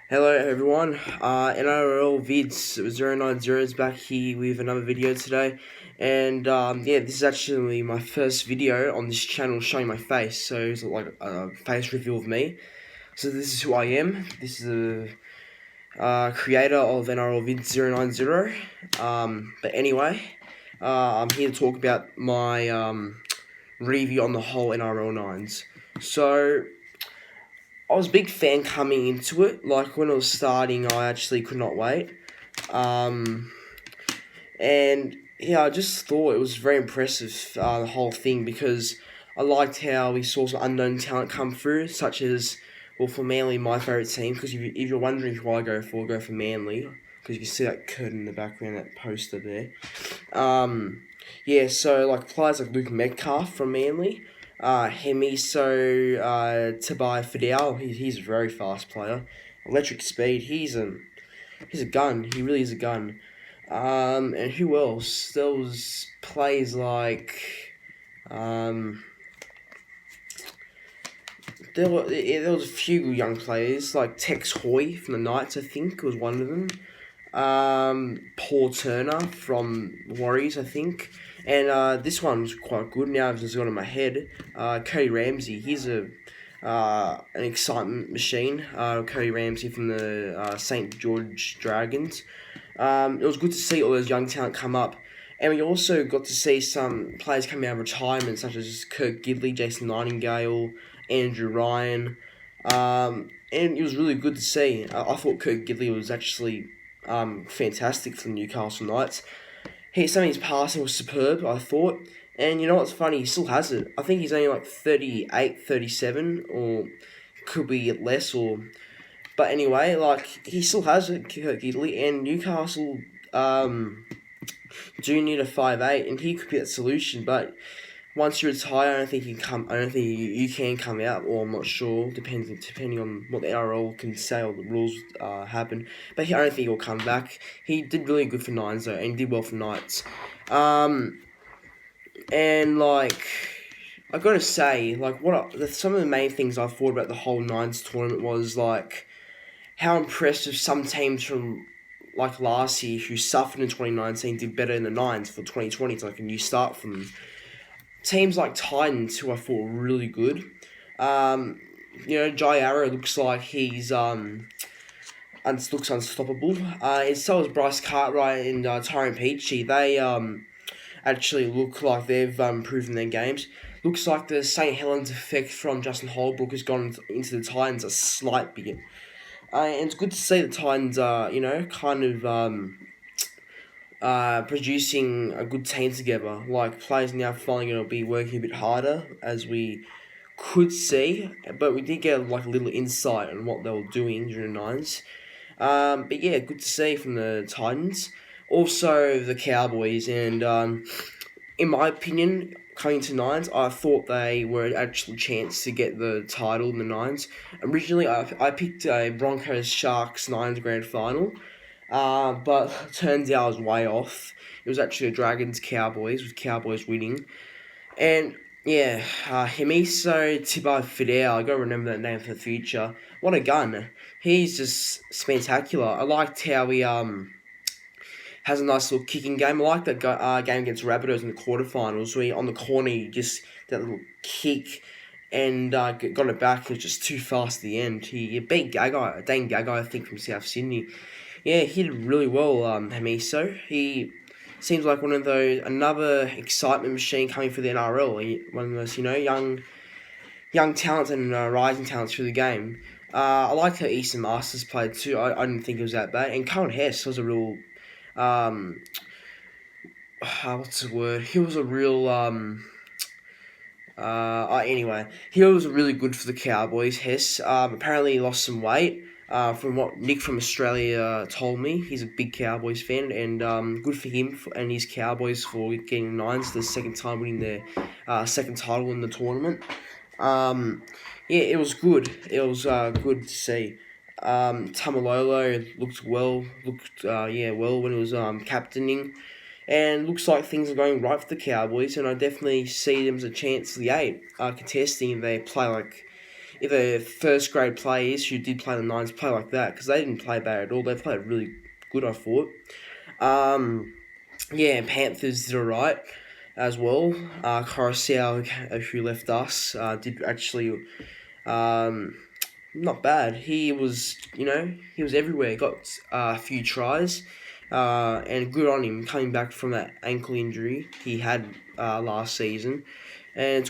Hello everyone, NRL Vids 090 is back here with another video today, and yeah, this is actually my first video on this channel showing my face, so it's like a face reveal of me. So this is who I am. This is the creator of NRL Vids 090. But anyway, I'm here to talk about my review on the whole NRL 9s. So I was a big fan coming into it. Like, when it was starting, I actually could not wait. And, yeah, I just thought it was very impressive, the whole thing, because I liked how we saw some unknown talent come through, such as, well, for Manly, my favourite team, because if you're wondering who I go for Manly, because you can see that curtain in the background, that poster there. Yeah, so, like, players like Luke Metcalf from Manly, Hemiso, Tabai Fidel, he's a very fast player. Electric speed, he's a gun. He really is a gun. And who else? There was players like, there was a few young players like Tex Hoy from the Knights, I think was one of them. Paul Turner from Warriors, I think. And this one was quite good. Now I've just got in my head. Cody Ramsey, he's an excitement machine. Cody Ramsey from the St. George Dragons. It was good to see all those young talent come up. And we also got to see some players coming out of retirement, such as Kirk Gidley, Jason Nightingale, Andrew Ryan. And it was really good to see. I thought Kirk Gidley was actually fantastic for the Newcastle Knights. Some of his passing was superb, I thought. And you know what's funny? He still has it. I think he's only like 38, 37, or could be less. But anyway, like, he still has it, Kirk Gidley. And Newcastle do need a 5'8", and he could be that solution. But once you retire, I don't think you can come out, or I'm not sure, depending on what the NRL can say or the rules happen. But I don't think he'll come back. He did really good for Nines though, and he did well for Knights. And like, I gotta say, like, some of the main things I thought about the whole Nines tournament was like how impressive some teams from like last year who suffered in 2019 did better in the Nines for 2020. It's like a new start for them. Teams like Titans, who I thought were really good. Jai Arrow looks like he's looks unstoppable. And so is Bryce Cartwright and Tyrone Peachy. They actually look like they've improved in their games. Looks like the St. Helens effect from Justin Holbrook has gone into the Titans a slight bit. And it's good to see the Titans producing a good team together. Like, players now finally going to be working a bit harder, as we could see, but we did get like a little insight on what they were doing during the Nines. But yeah, good to see from the Titans. Also, the Cowboys, and in my opinion, coming to Nines, I thought they were an actual chance to get the title in the Nines. Originally, I picked a Broncos-Sharks Nines grand final, but turns out I was way off. It was actually a Dragons-Cowboys, with Cowboys winning. And yeah, Hemiso Tibai Fidel, I gotta remember that name for the future. What a gun. He's just spectacular. I liked how he has a nice little kicking game. I like that game against Rabbitohs in the quarterfinals, where on the corner he just that little kick and got it back. It was just too fast at the end. He beat Dane Gagai, I think, from South Sydney. Yeah, he did really well, Hemiso. He seems like another excitement machine coming for the NRL. One of those, young talents and rising talents through the game. I liked how Easton Masters played too. I didn't think it was that bad. And Cohen Hess was a real, what's the word? He was a real, anyway, he was really good for the Cowboys. Hess apparently he lost some weight. From what Nick from Australia told me, he's a big Cowboys fan, and good for him and his Cowboys for getting Nines the second time winning their second title in the tournament. Yeah, it was good. It was good to see. Tamalolo looked well when he was captaining, and looks like things are going right for the Cowboys, and I definitely see them as a chance for the 8 contesting if they play like if the first grade players who did play the Nines play like that, because they didn't play bad at all. They played really good, I thought. Yeah, Panthers did alright as well. Coruscant, who left us, did actually not bad. He was, he was everywhere. Got a few tries, and good on him coming back from that ankle injury he had last season. And it's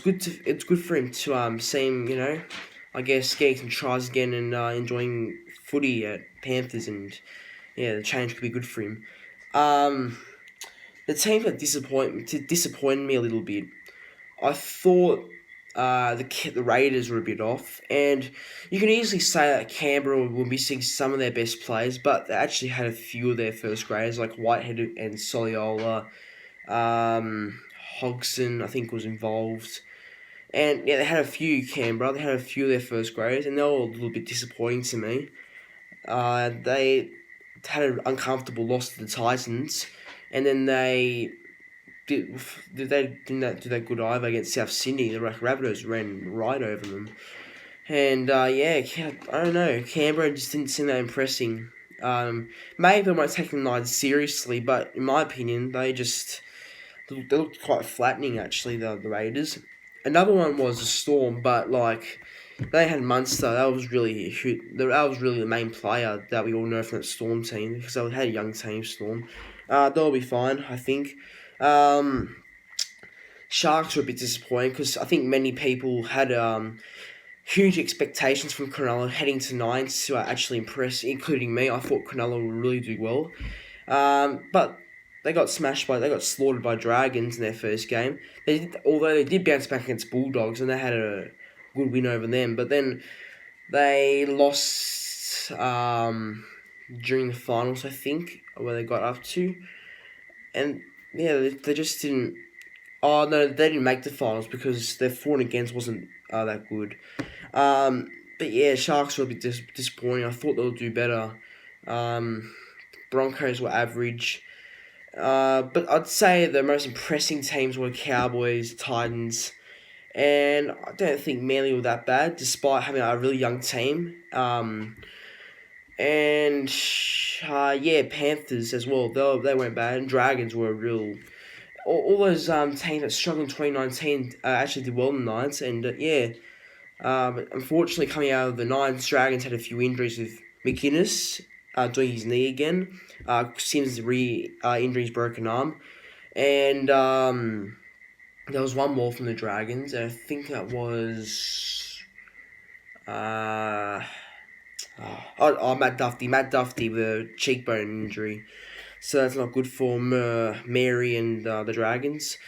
good for him to see him, I guess getting some tries again and enjoying footy at Panthers, and yeah, the change could be good for him. The team that disappointed me a little bit. I thought the Raiders were a bit off, and you can easily say that Canberra were missing some of their best players, but they actually had a few of their first graders, like Whitehead and Soliola. Hodgson, I think, was involved. And yeah, they had a few Canberra. They had a few of their first graders, and they were a little bit disappointing to me. They had an uncomfortable loss to the Titans, and then they didn't do that good either against South Sydney. The Rabbitohs ran right over them. And yeah, I don't know. Canberra just didn't seem that impressing. Maybe they weren't taking the Knights seriously, but in my opinion, they looked quite flattening, actually, the Raiders. Another one was the Storm, but like they had Munster. That was really the main player that we all know from that Storm team, because they had a young team, Storm. They'll be fine, I think. Sharks were a bit disappointing because I think many people had huge expectations from Cronulla heading to Nines to actually impress, including me. I thought Cronulla would really do well, but they got slaughtered by Dragons in their first game. Although they did bounce back against Bulldogs and they had a good win over them, but then they lost during the finals, I think, where they got up to, and yeah, they just didn't. Oh no, they didn't make the finals because their for and against wasn't that good. But yeah, Sharks were a bit disappointing. I thought they'll do better. Broncos were average. But I'd say the most impressing teams were Cowboys, Titans, and I don't think Manly were that bad, despite having a really young team. And yeah, Panthers as well. They weren't bad, and Dragons were real. All those teams that struggled in 2019 actually did well in the Nines, and yeah. But unfortunately, coming out of the Nines, Dragons had a few injuries with McInnes doing his knee again. Sims injuries, broken arm, and there was one more from the Dragons. And I think that was Matt Duffy. Matt Duffy with a cheekbone injury, so that's not good for Mary and the Dragons.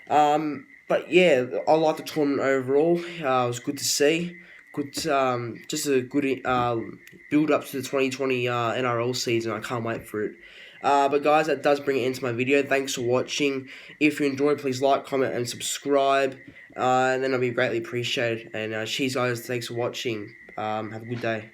But yeah, I liked the tournament overall. It was good to see. Just a good build up to the 2020 NRL season. I can't wait for it. But guys, that does bring it into my video. Thanks for watching. If you enjoyed, please like, comment, and subscribe. And then I'll be greatly appreciated. And cheers, guys. Thanks for watching. Have a good day.